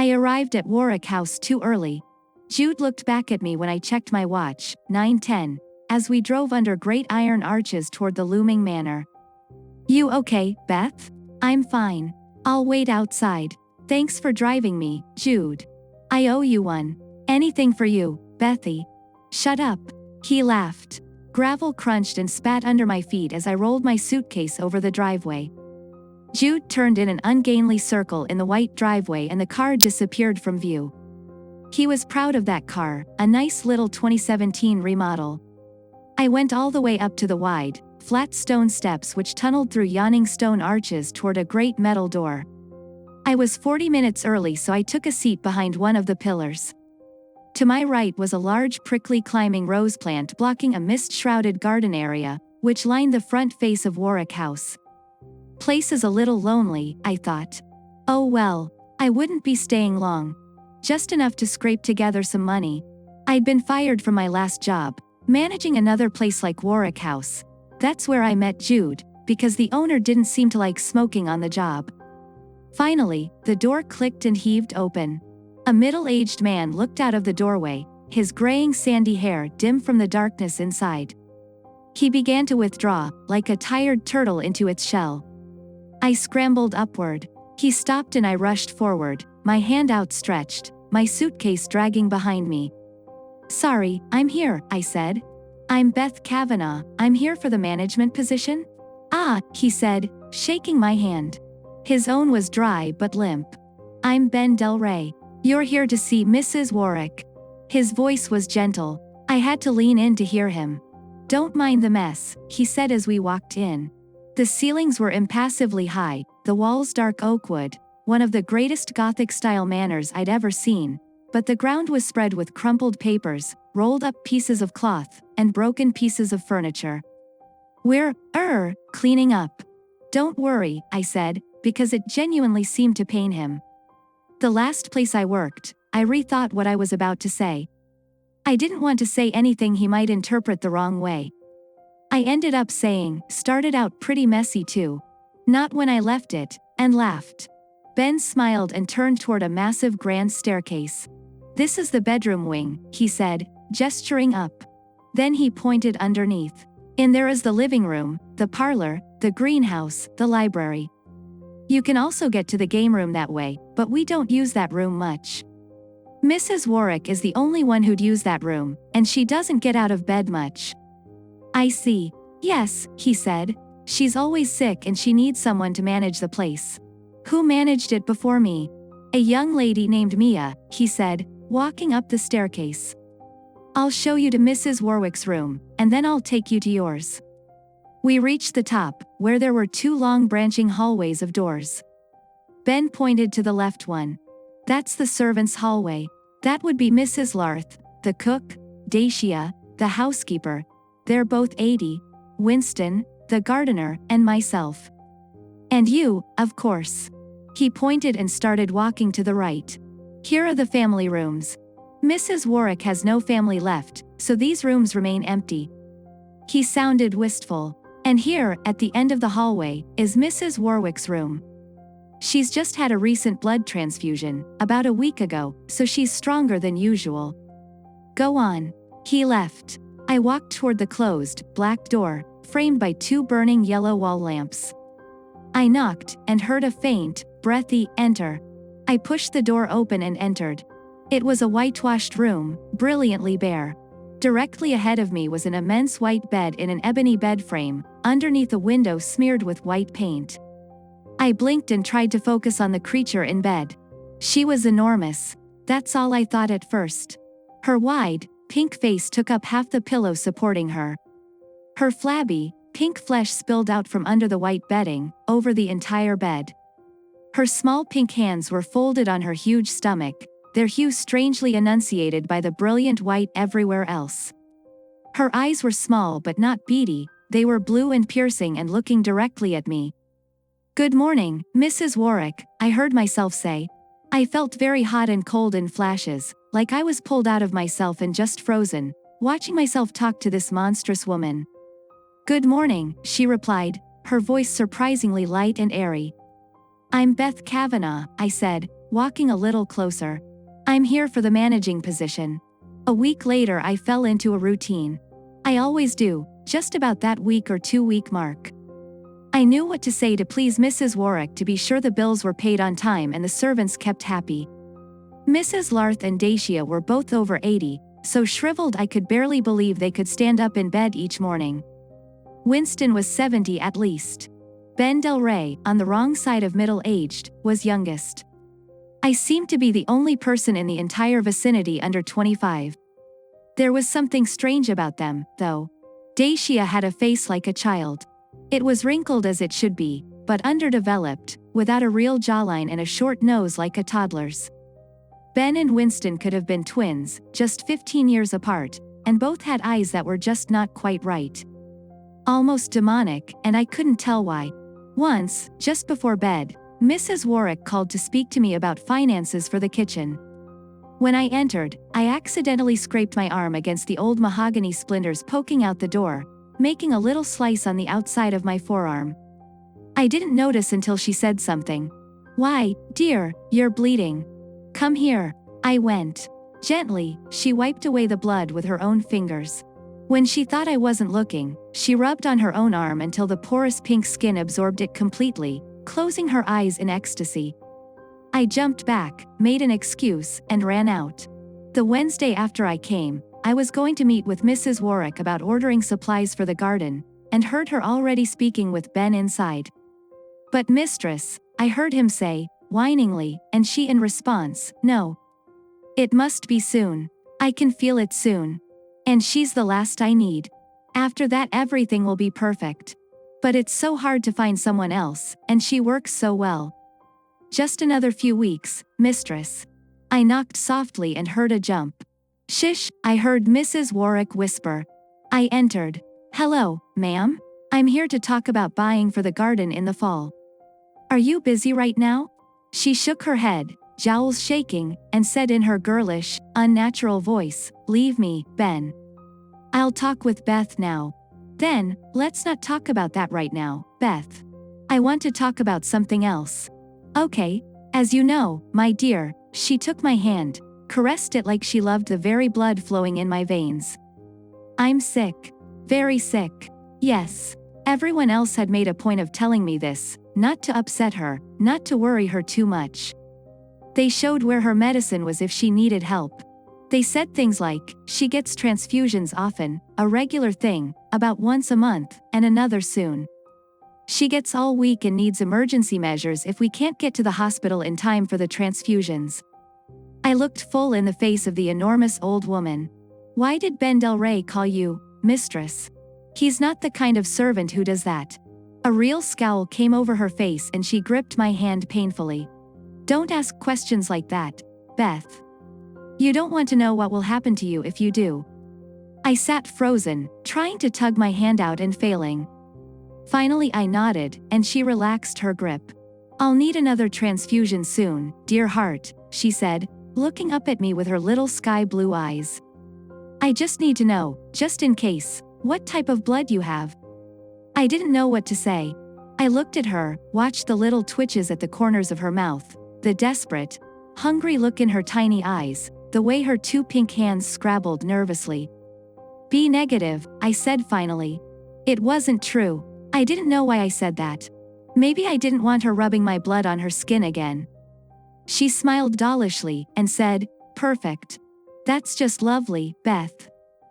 I arrived at Warwick House too early. Jude looked back at me when I checked my watch, 9:10, as we drove under great iron arches toward the looming manor. You okay, Beth? I'm fine. I'll wait outside. Thanks for driving me, Jude. I owe you one. Anything for you, Bethy. Shut up. He laughed. Gravel crunched and spat under my feet as I rolled my suitcase over the driveway. Jude turned in an ungainly circle in the white driveway and the car disappeared from view. He was proud of that car, a nice little 2017 remodel. I went all the way up to the wide, flat stone steps which tunneled through yawning stone arches toward a great metal door. I was 40 minutes early, so I took a seat behind one of the pillars. To my right was a large prickly climbing rose plant blocking a mist-shrouded garden area, which lined the front face of Warwick House. Place is a little lonely, I thought. Oh well, I wouldn't be staying long. Just enough to scrape together some money. I'd been fired from my last job, managing another place like Warwick House. That's where I met Jude, because the owner didn't seem to like smoking on the job. Finally, the door clicked and heaved open. A middle-aged man looked out of the doorway, his graying sandy hair dim from the darkness inside. He began to withdraw, like a tired turtle into its shell. I scrambled upward. He stopped and I rushed forward, my hand outstretched, my suitcase dragging behind me. Sorry, I'm here, I said. I'm Beth Kavanaugh, I'm here for the management position? Ah, he said, shaking my hand. His own was dry but limp. I'm Ben Del Rey. You're here to see Mrs. Warwick. His voice was gentle. I had to lean in to hear him. Don't mind the mess, he said as we walked in. The ceilings were impassively high, the walls dark oak wood, one of the greatest Gothic-style manors I'd ever seen, but the ground was spread with crumpled papers, rolled-up pieces of cloth, and broken pieces of furniture. We're, cleaning up. Don't worry, I said, because it genuinely seemed to pain him. The last place I worked, I rethought what I was about to say. I didn't want to say anything he might interpret the wrong way. I ended up saying, started out pretty messy too. Not when I left it, and laughed. Ben smiled and turned toward a massive grand staircase. This is the bedroom wing, he said, gesturing up. Then he pointed underneath. In there is the living room, the parlor, the greenhouse, the library. You can also get to the game room that way, but we don't use that room much. Mrs. Warwick is the only one who'd use that room, and she doesn't get out of bed much. I see. Yes, he said. She's always sick and she needs someone to manage the place. Who managed it before me? A young lady named Mia, he said, walking up the staircase. I'll show you to Mrs. Warwick's room, and then I'll take you to yours. We reached the top, where there were two long branching hallways of doors. Ben pointed to the left one. That's the servants' hallway. That would be Mrs. Larth, the cook, Dacia, the housekeeper. They're both 80, Winston, the gardener, and myself. And you, of course. He pointed and started walking to the right. Here are the family rooms. Mrs. Warwick has no family left, so these rooms remain empty. He sounded wistful. And here, at the end of the hallway, is Mrs. Warwick's room. She's just had a recent blood transfusion, about a week ago, so she's stronger than usual. Go on. He left. I walked toward the closed, black door, framed by two burning yellow wall lamps. I knocked, and heard a faint, breathy, enter. I pushed the door open and entered. It was a whitewashed room, brilliantly bare. Directly ahead of me was an immense white bed in an ebony bed frame, underneath a window smeared with white paint. I blinked and tried to focus on the creature in bed. She was enormous. That's all I thought at first. Her wide, pink face took up half the pillow supporting her. Her flabby, pink flesh spilled out from under the white bedding, over the entire bed. Her small pink hands were folded on her huge stomach, their hue strangely enunciated by the brilliant white everywhere else. Her eyes were small but not beady, they were blue and piercing and looking directly at me. Good morning, Mrs. Warwick, I heard myself say. I felt very hot and cold in flashes, like I was pulled out of myself and just frozen, watching myself talk to this monstrous woman. Good morning, she replied, her voice surprisingly light and airy. I'm Beth Kavanaugh, I said, walking a little closer. I'm here for the managing position. A week later I fell into a routine. I always do, just about that week or 2-week mark. I knew what to say to please Mrs. Warwick to be sure the bills were paid on time and the servants kept happy. Mrs. Larth and Dacia were both over 80, so shriveled I could barely believe they could stand up in bed each morning. Winston was 70 at least. Ben Del Rey, on the wrong side of middle-aged, was youngest. I seemed to be the only person in the entire vicinity under 25. There was something strange about them, though. Dacia had a face like a child. It was wrinkled as it should be, but underdeveloped, without a real jawline and a short nose like a toddler's. Ben and Winston could have been twins, just 15 years apart, and both had eyes that were just not quite right. Almost demonic, and I couldn't tell why. Once, just before bed, Mrs. Warwick called to speak to me about finances for the kitchen. When I entered, I accidentally scraped my arm against the old mahogany splinters poking out the door, making a little slice on the outside of my forearm. I didn't notice until she said something. "Why, dear, you're bleeding. Come here." I went. Gently, she wiped away the blood with her own fingers. When she thought I wasn't looking, she rubbed on her own arm until the porous pink skin absorbed it completely, closing her eyes in ecstasy. I jumped back, made an excuse, and ran out. The Wednesday after I came, I was going to meet with Mrs. Warwick about ordering supplies for the garden, and heard her already speaking with Ben inside. "But mistress," I heard him say, whiningly, and she in response, "No. It must be soon. I can feel it soon. And she's the last I need. After that everything will be perfect. But it's so hard to find someone else, and she works so well. Just another few weeks, mistress." I knocked softly and heard a jump. "Shish," I heard Mrs. Warwick whisper. I entered. "Hello, ma'am. I'm here to talk about buying for the garden in the fall. Are you busy right now?" She shook her head, jowls shaking, and said in her girlish, unnatural voice, "Leave me, Ben. I'll talk with Beth now." "Then, let's not talk about that right now, Beth. I want to talk about something else." "Okay. As you know, my dear," she took my hand, caressed it like she loved the very blood flowing in my veins. "I'm sick. Very sick. Yes." Everyone else had made a point of telling me this, not to upset her, not to worry her too much. They showed where her medicine was if she needed help. They said things like, she gets transfusions often, a regular thing, about once a month, and another soon. She gets all week and needs emergency measures if we can't get to the hospital in time for the transfusions. I looked full in the face of the enormous old woman. "Why did Ben Del Rey call you, mistress? He's not the kind of servant who does that." A real scowl came over her face and she gripped my hand painfully. "Don't ask questions like that, Beth. You don't want to know what will happen to you if you do." I sat frozen, trying to tug my hand out and failing. Finally I nodded, and she relaxed her grip. "I'll need another transfusion soon, dear heart," she said, looking up at me with her little sky blue eyes. "I just need to know, just in case, what type of blood you have." I didn't know what to say. I looked at her, watched the little twitches at the corners of her mouth, the desperate, hungry look in her tiny eyes, the way her two pink hands scrabbled nervously. "B negative," I said finally. It wasn't true. I didn't know why I said that. Maybe I didn't want her rubbing my blood on her skin again. She smiled dollishly and said, "Perfect. That's just lovely, Beth.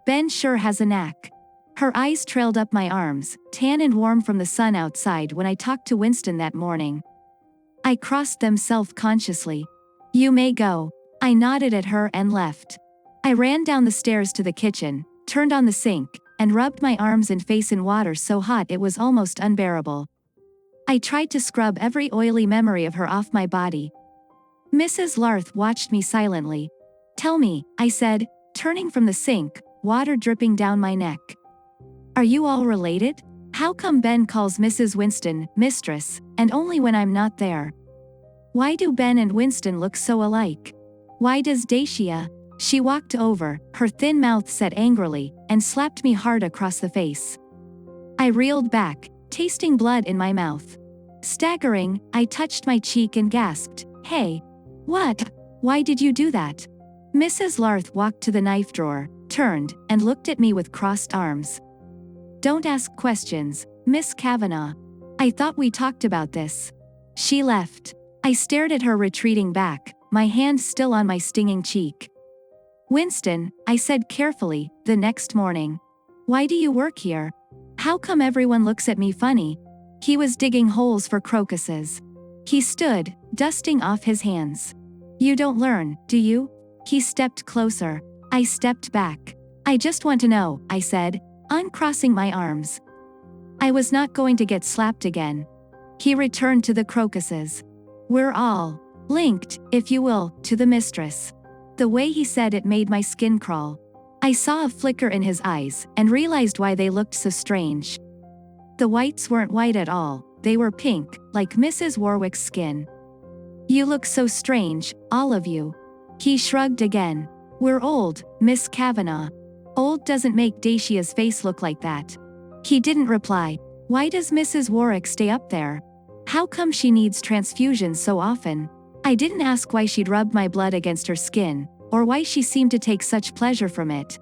Ben sure has a knack." Her eyes trailed up my arms, tan and warm from the sun outside when I talked to Winston that morning. I crossed them self-consciously. "You may go." I nodded at her and left. I ran down the stairs to the kitchen, turned on the sink, and rubbed my arms and face in water so hot it was almost unbearable. I tried to scrub every oily memory of her off my body. Mrs. Larth watched me silently. "Tell me," I said, turning from the sink, water dripping down my neck. "Are you all related? How come Ben calls Mrs. Winston mistress, and only when I'm not there? Why do Ben and Winston look so alike? Why does Dacia?" She walked over, her thin mouth set angrily, and slapped me hard across the face. I reeled back, tasting blood in my mouth. Staggering, I touched my cheek and gasped, "Hey! What? Why did you do that? Mrs. Larth walked to the knife drawer, turned, and looked at me with crossed arms. Don't ask questions, Miss Kavanagh. I thought we talked about this. She left. I stared at her retreating back, my hand still on my stinging cheek. Winston, I said carefully, the next morning. Why do you work here? How come everyone looks at me funny? He was digging holes for crocuses. He stood, dusting off his hands. You don't learn, do you? He stepped closer. I stepped back. I just want to know, I said, uncrossing my arms. I was not going to get slapped again. He returned to the crocuses. We're all linked, if you will, to the mistress. The way he said it made my skin crawl. I saw a flicker in his eyes and realized why they looked so strange. The whites weren't white at all, they were pink, like Mrs. Warwick's skin. You look so strange, all of you. He shrugged again. We're old, Miss Kavanagh. Old doesn't make Dacia's face look like that. He didn't reply. Why does Mrs. Warwick stay up there? How come she needs transfusions so often? I didn't ask why she'd rubbed my blood against her skin, or why she seemed to take such pleasure from it.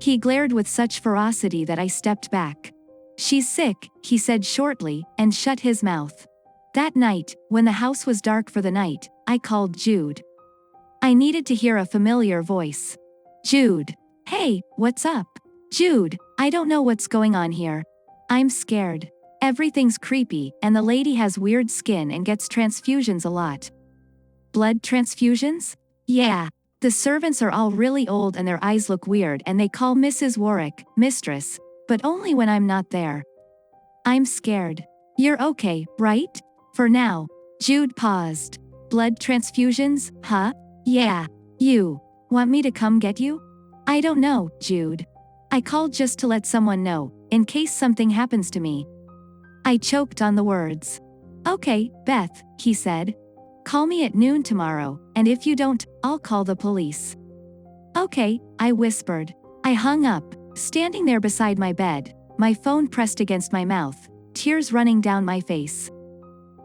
He glared with such ferocity that I stepped back. She's sick, he said shortly, and shut his mouth. That night, when the house was dark for the night, I called Jude. I needed to hear a familiar voice. Jude. Hey, what's up? Jude, I don't know what's going on here. I'm scared. Everything's creepy, and the lady has weird skin and gets transfusions a lot. Blood transfusions? Yeah. The servants are all really old and their eyes look weird and they call Mrs. Warwick, mistress, but only when I'm not there. I'm scared. You're okay, right? For now. Jude paused. Blood transfusions, huh? Yeah. You. Want me to come get you? I don't know, Jude. I called just to let someone know, in case something happens to me. I choked on the words. Okay, Beth, he said. Call me at noon tomorrow, and if you don't, I'll call the police. Okay, I whispered. I hung up, standing there beside my bed, my phone pressed against my mouth, tears running down my face.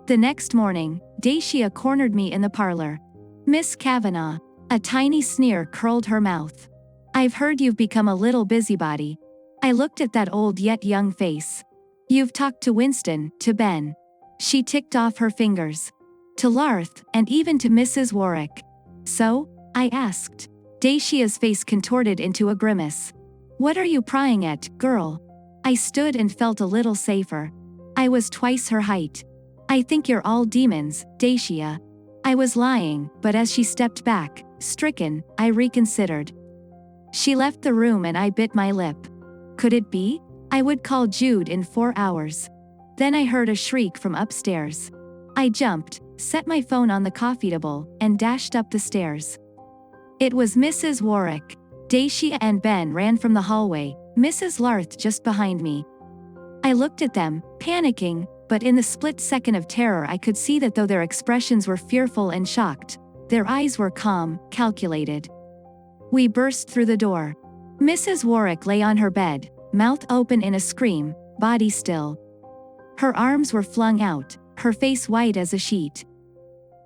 The next morning, Dacia cornered me in the parlor. Miss Kavanagh. A tiny sneer curled her mouth. I've heard you've become a little busybody. I looked at that old yet young face. You've talked to Winston, to Ben. She ticked off her fingers. To Larth, and even to Mrs. Warwick. So? I asked. Dacia's face contorted into a grimace. What are you prying at, girl? I stood and felt a little safer. I was twice her height. I think you're all demons, Dacia. I was lying, but as she stepped back, stricken, I reconsidered. She left the room and I bit my lip. Could it be? I would call Jude in 4 hours. Then I heard a shriek from upstairs. I jumped, set my phone on the coffee table, and dashed up the stairs. It was Mrs. Warwick. Dacia and Ben ran from the hallway, Mrs. Larth just behind me. I looked at them, panicking, but in the split second of terror I could see that though their expressions were fearful and shocked, their eyes were calm, calculated. We burst through the door. Mrs. Warwick lay on her bed, mouth open in a scream, body still. Her arms were flung out, her face white as a sheet.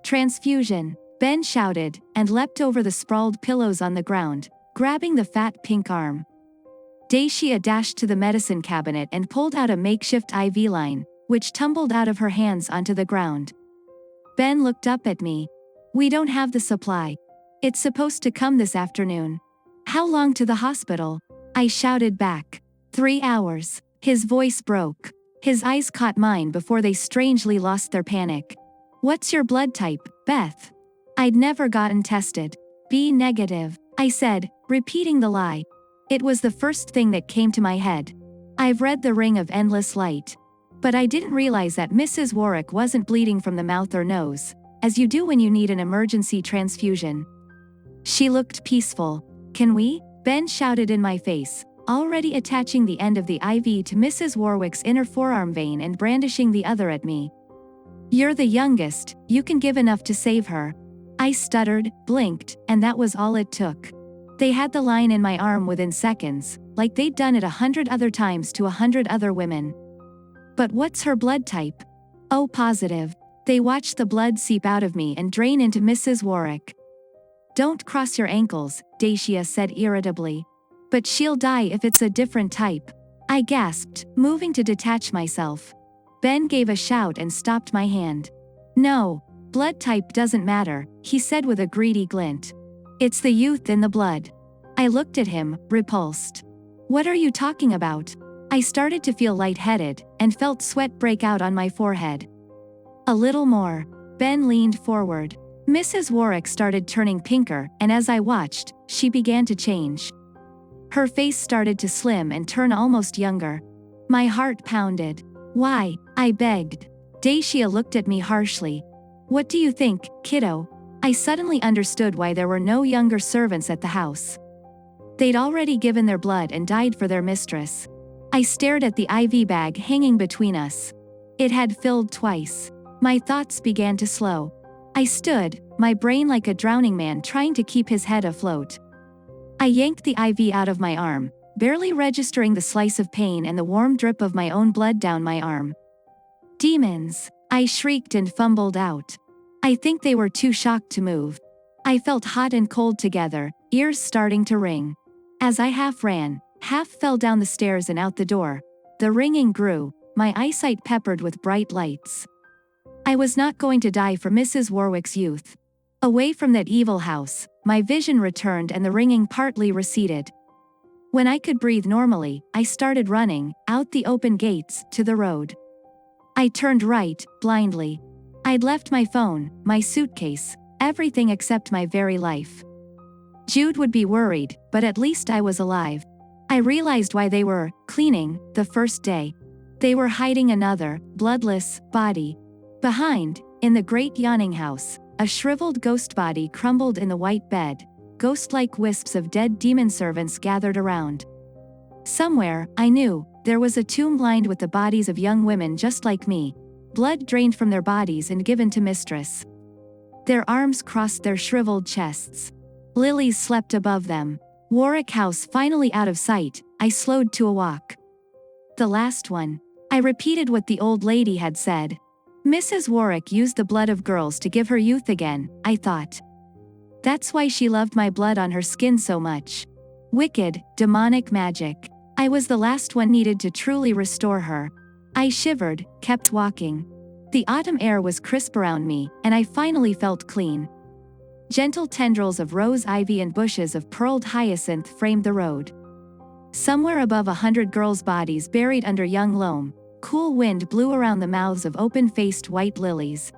Transfusion, Ben shouted, and leapt over the sprawled pillows on the ground, grabbing the fat pink arm. Dacia dashed to the medicine cabinet and pulled out a makeshift IV line, which tumbled out of her hands onto the ground. Ben looked up at me. We don't have the supply. It's supposed to come this afternoon. How long to the hospital? I shouted back. 3 hours. His voice broke. His eyes caught mine before they strangely lost their panic. What's your blood type, Beth? I'd never gotten tested. B negative, I said, repeating the lie. It was the first thing that came to my head. I've read The Ring of Endless Light. But I didn't realize that Mrs. Warwick wasn't bleeding from the mouth or nose, as you do when you need an emergency transfusion. She looked peaceful. Can we? Ben shouted in my face, already attaching the end of the IV to Mrs. Warwick's inner forearm vein and brandishing the other at me. You're the youngest, you can give enough to save her. I stuttered, blinked, and that was all it took. They had the line in my arm within seconds, like they'd done it 100 other times to 100 other women. But what's her blood type? Oh, positive. They watched the blood seep out of me and drain into Mrs. Warwick. Don't cross your ankles, Dacia said irritably. But she'll die if it's a different type. I gasped, moving to detach myself. Ben gave a shout and stopped my hand. No, blood type doesn't matter, he said with a greedy glint. It's the youth in the blood. I looked at him, repulsed. What are you talking about? I started to feel lightheaded, and felt sweat break out on my forehead. A little more. Ben leaned forward. Mrs. Warwick started turning pinker, and as I watched, she began to change. Her face started to slim and turn almost younger. My heart pounded. Why? I begged. Dacia looked at me harshly. What do you think, kiddo? I suddenly understood why there were no younger servants at the house. They'd already given their blood and died for their mistress. I stared at the IV bag hanging between us. It had filled twice. My thoughts began to slow. I stood, my brain like a drowning man trying to keep his head afloat. I yanked the IV out of my arm, barely registering the slice of pain and the warm drip of my own blood down my arm. Demons! I shrieked and fumbled out. I think they were too shocked to move. I felt hot and cold together, ears starting to ring. As I half ran, half fell down the stairs and out the door. The ringing grew, my eyesight peppered with bright lights. I was not going to die for Mrs. Warwick's youth. Away from that evil house, my vision returned and the ringing partly receded. When I could breathe normally, I started running, out the open gates, to the road. I turned right, blindly. I'd left my phone, my suitcase, everything except my very life. Jude would be worried, but at least I was alive. I realized why they were cleaning the first day. They were hiding another, bloodless, body. Behind, in the great yawning house, a shriveled ghost body crumbled in the white bed, ghost-like wisps of dead demon servants gathered around. Somewhere, I knew, there was a tomb lined with the bodies of young women just like me, blood drained from their bodies and given to mistress. Their arms crossed their shriveled chests. Lilies slept above them. Warwick House finally out of sight, I slowed to a walk. The last one. I repeated what the old lady had said. Mrs. Warwick used the blood of girls to give her youth again, I thought. That's why she loved my blood on her skin so much. Wicked, demonic magic. I was the last one needed to truly restore her. I shivered, kept walking. The autumn air was crisp around me, and I finally felt clean. Gentle tendrils of rose ivy and bushes of pearled hyacinth framed the road. Somewhere above 100 girls' bodies buried under young loam, cool wind blew around the mouths of open-faced white lilies.